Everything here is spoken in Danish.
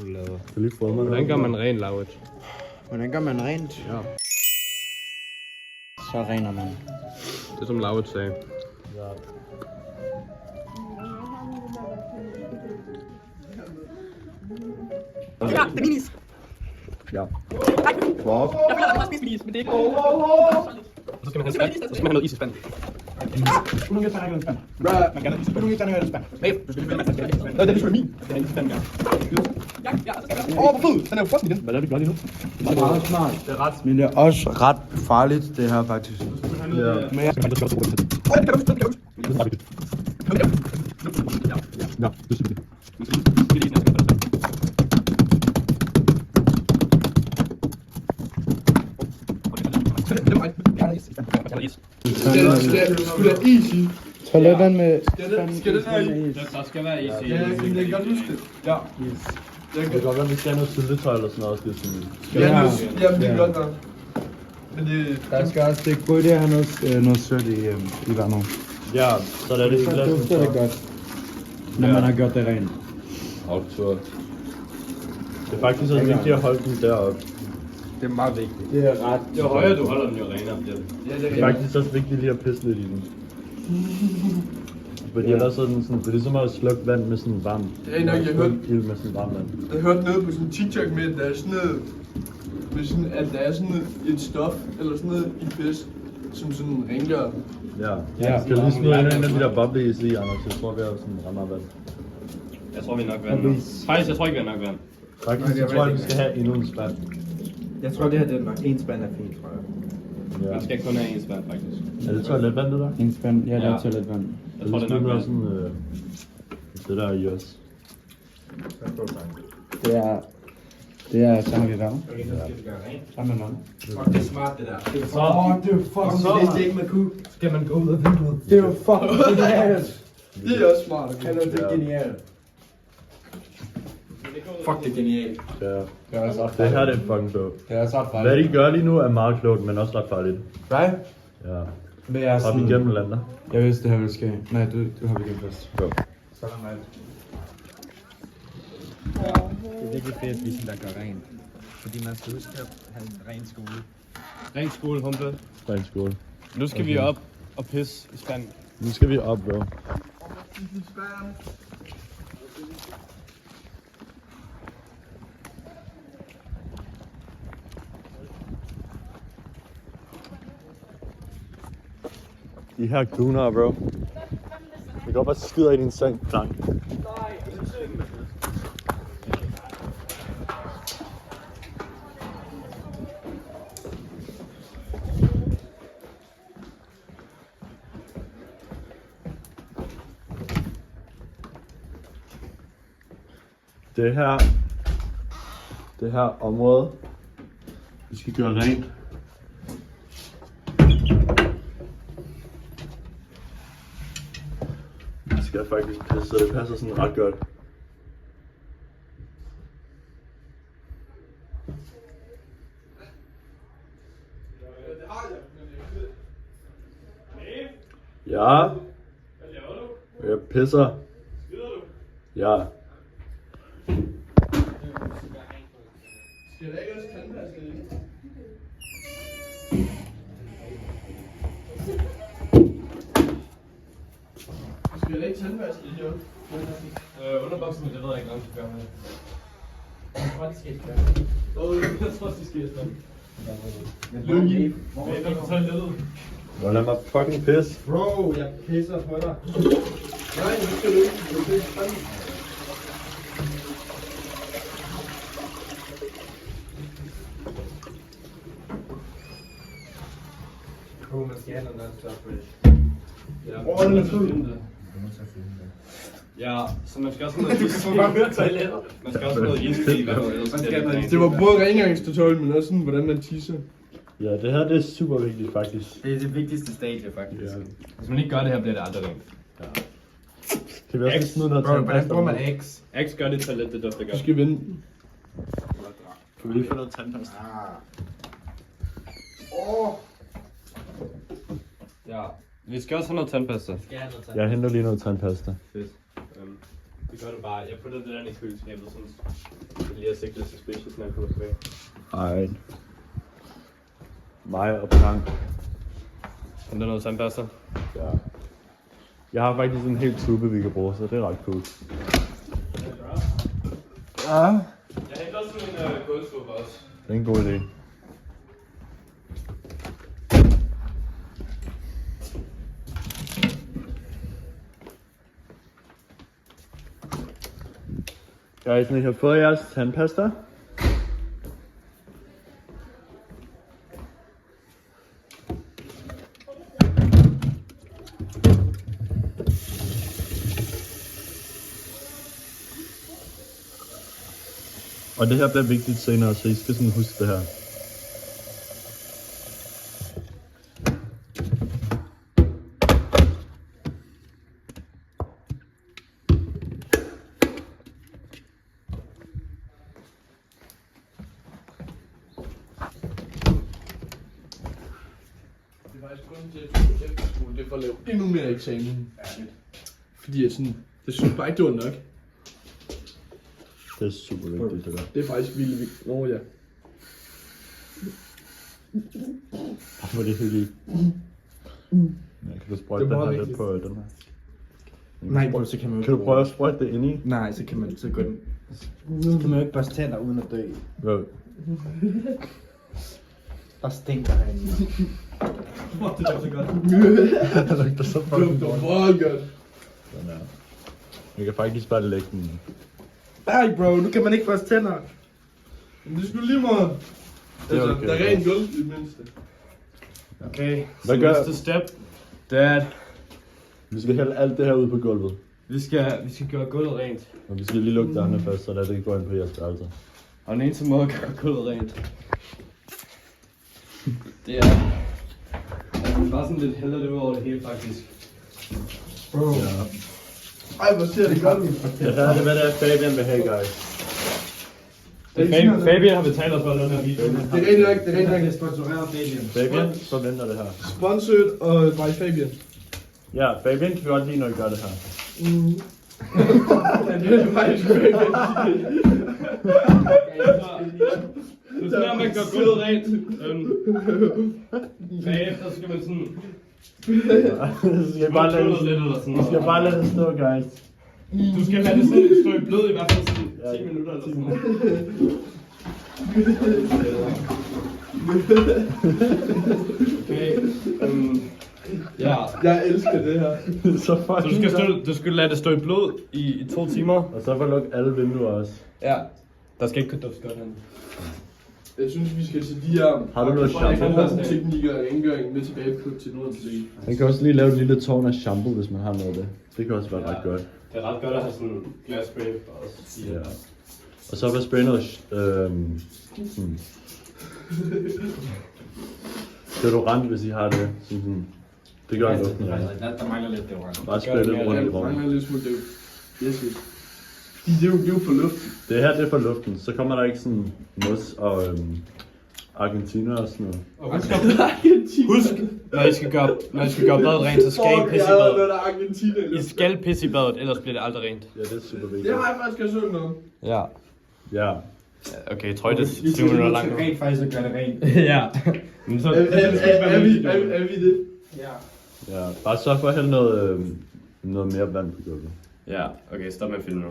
tror du laver? Det er lige fået mig. Hvordan gør man ren lavet? Hvordan gør man rent? Ja. Så rener man. Det som lavet sagde. Ja. Ja, det er minis. Ja. Hvor? Jeg føler, at man har spist minis, men det er ikke... Og så skal man have spand. Så skal man have noget is i spanden. Hvor mange terninger i spand? Man kan have hvor mange terninger i spand? Nej, du skal lige vælge, hvad man skal. Nå, det er ligesom min. Det er is i spanden, ja. Ja, så skal jeg Åh, hvor fed! Den er jo fucking igen. Hvad er det, vi gør lige nu? Det er meget smart. Det er ret. Men det er også ret farligt, det her faktisk. Ja. Men jeg... Ja, det synes jeg. Toiletterne med... Skal det være i? Der skal være is i. Ja, jeg kan godt huske det. Ja. Det kan godt være, at vi skal have noget syltetøj eller sådan noget. Skal Jamen, det er godt nok. Men det... Der skal også... Det er god idé at have noget sødt i vandet. Ja, så er det i Så glassen. dufter det godt, når man har gjort det rent. Optur. Det er faktisk også vigtigt at holde den deroppe. Det er meget vigtigt. Det er ret... Jo højere du holder den, jo renere bliver det. Det er faktisk også vigtigt lige at pisse lidt i den. Fordi ellers er den sådan, det er ligesom at slukke vand med sådan varmt. Det er nok, jeg hørte. Ild med sådan varmt vand. Jeg hørte noget på sådan en TikTok med, at der er sådan noget, med sådan, at der er sådan et stof, eller sådan noget i pis, som sådan rengør. Ja. Ja. Skal lige smide en af de der bobleis i, Anders? Jeg tror, vi har sådan rammer vand. Jeg tror, vi er nok vand nu. Faktisk, jeg tror ikke, vi er nok vand. Faktisk, så tror jeg, vi skal have endnu en spand. Jeg tror, det her det er nok. En spand er fint, tror jeg. Ja. Man skal kun have en spand, faktisk. Er det toiletvand, det der? En spand, ja, der Ja. er toiletvand. Jeg tror, det er nok vand. vand. Sådan, det der er i os. Det er sammen med vand. Okay, så skal vi gøre rent. Sammen med vand. Fuck, det er smart, det der. Det er Det er fucking så vidste jeg ikke, man kunne. Skal man gå ud af vinduet? Det er jo fucking genialt. Det er også smart. Han er det genialt. Fuck, det er genialt. Ja. Det er også ret Det her farligt. det er fucking dope. Det er også ret Hvad farligt. de gør lige nu er meget klogt, men også ret farligt. Hvad? Ja. Men jeg er Op sådan... igennem lander. Jeg vidste, det her ville ske. Nej, du har begyndt først. Jo. Så er der Det er virkelig fedt, vi der gør rent. Fordi man skal huske at have en ren skole. Ren skole, humpe. Ren skole. Nu skal vi op og pisse i spanden. Nu skal vi op, bro. De her kuner, bro. Vi går bare skider i din seng, klang. Det her område, vi skal gøre rent. Vi skal faktisk passe, så det passer sådan ret godt. Ja. Jeg pisser. Ja. Skal der ikke også tandpasta i? Skal der ikke tandpasta i, jo? Underboksen, det ved jeg ikke, om du gør med. Jeg tror, det skal ikke gøre. Jeg tror, de skal i spanden. Lykke. Men jeg kan tage lidt. Nå, lad mig fucking pisse. Bro, jeg pisser på dig. Nej, det skal du ikke. Du skal ikke tande. Bro, man skal have noget non-stop fresh. Ja, den er fed. Ja, så man skal også have noget is i. Man skal også have noget is i vandet, ellers bliver det ikke Det var rent. både rengøringstutorial, men også sådan, hvordan man tisser. Ja, det her det er super vigtigt faktisk. Det er det vigtigste stadie, faktisk. Ja. Hvis man ikke gør det her, bliver det aldrig rent. Kan vi også smide noget Bro, hvordan bruger man tandpasta? X? Axe gør det toilet, det dufter Du godt. skal vende. Kan vi lige få noget tandpasta? Ja. Vi skal også have noget tandpasta. Skal jeg have noget Jeg henter lige noget tandpasta. Fedt. Det gør du bare. Jeg putter det der i køleskabet, sådan. lige have sigtet til specials, når jeg kommer tilbage. Ej. Mig og Plank. Er der noget sandbørster? Ja. Jeg har faktisk en hel tube, vi kan bruge, så det er ret cool. Ja. Jeg henter også en gulvskubber også. Det er en god idé. Guys, I har fået jeres tandpasta. Og det her bliver vigtigt senere, så I skal sådan huske det her. Det er faktisk grunden til, at jeg tog efterskole, det er for at lave endnu mere eksamen. Fordi jeg sådan, det synes bare ikke, det var nok. Det er super vigtigt, det der. Det er faktisk vildt vigtigt. Nå ja. Hvor er det hyggeligt. Ja, kan du sprøjte Det den var her vigtigt. lidt på den her? Nej, bro, så kan man jo Kan du prøve at sprøjte det ind i? Nej, så kan man så gå den. Så kan man jo ikke børste tænder uden at dø. Jo. Der stinker herinde. Det er så godt. Det lugter så fucking Det var godt. meget godt. Sådan der. Vi kan faktisk bare lægge den. Nej, bro, nu kan man ikke børste tænder. Men det er sgu lige meget. Det er Altså, okay. der er rent gulv i det mindste. Okay, Hvad så gør- næste step, det er, at Vi skal hælde alt det her ud på gulvet. vi skal gøre gulvet rent. Og vi skal lige lukke dørene først, så det ikke går ind på jeres værelse. Og den eneste måde at gøre gulvet rent, det er, at vi bare sådan lidt hælder det ud over det hele faktisk. Bro. Ja. Ej, hvor ser det godt ud. Det her er hvad det er Fabian vil have, guys. Fabian har betalt os for den her video. Det er rigtig nok, det er rigtig nok. Jeg sponsorerer Fabian. Fabian forventer det her. Sponsored og by Fabian. Ja, Fabian kan godt lide, når I gør det her. Det er faktisk Fabian. Det er sådan her, man gør gulvet rent. Bagefter skal man sådan... Så skal I bare lade gulvet lidt eller sådan I noget. skal bare lade det stå, guys. Du skal lade det sådan stå i blød i hvert fald sådan 10 minutter eller sådan noget. Okay, ja. Jeg elsker det her. Så Så fucking du skal lade det stå i blød i 2 timer. Og så får lukke alle vinduer også. Ja. Der skal ikke kunne dufte godt herinde. Jeg synes, vi skal til de her... Har du noget shampoo? Teknikker og rengøring med tilbage til noget til det. Man kan også lige lave et lille tårn af shampoo, hvis man har noget af det. Det kan også være ret godt. Det er ret godt at have sådan glasspray for os. Ja. Og så vil spraye noget deodorant, hvis I har det. Sådan, det gør en lugten, ja. Der mangler lidt deodorant. Bare spraye det rundt i Jeg rummet. mangler lidt smule det. Yes, yes. Det er jo for luft. Det her det er for luften, så kommer der ikke sådan mos og Argentina og sådan noget. Og husk, når I skal gøre badet rent, så skal I pisse i Når badet. der er Argentina. I skal pisse i badet, ellers bliver det aldrig rent. Ja, det er super vigtigt. Det har jeg faktisk også hørt noget. Ja. Ja. Okay, jeg tror det er 7 minutter langt. Rent faktisk at gøre det rent. Ja. Men så... Er vi det? Ja, bare sørg for at hælde noget mere vand på gulvet. Ja, okay, stop med at filme nu.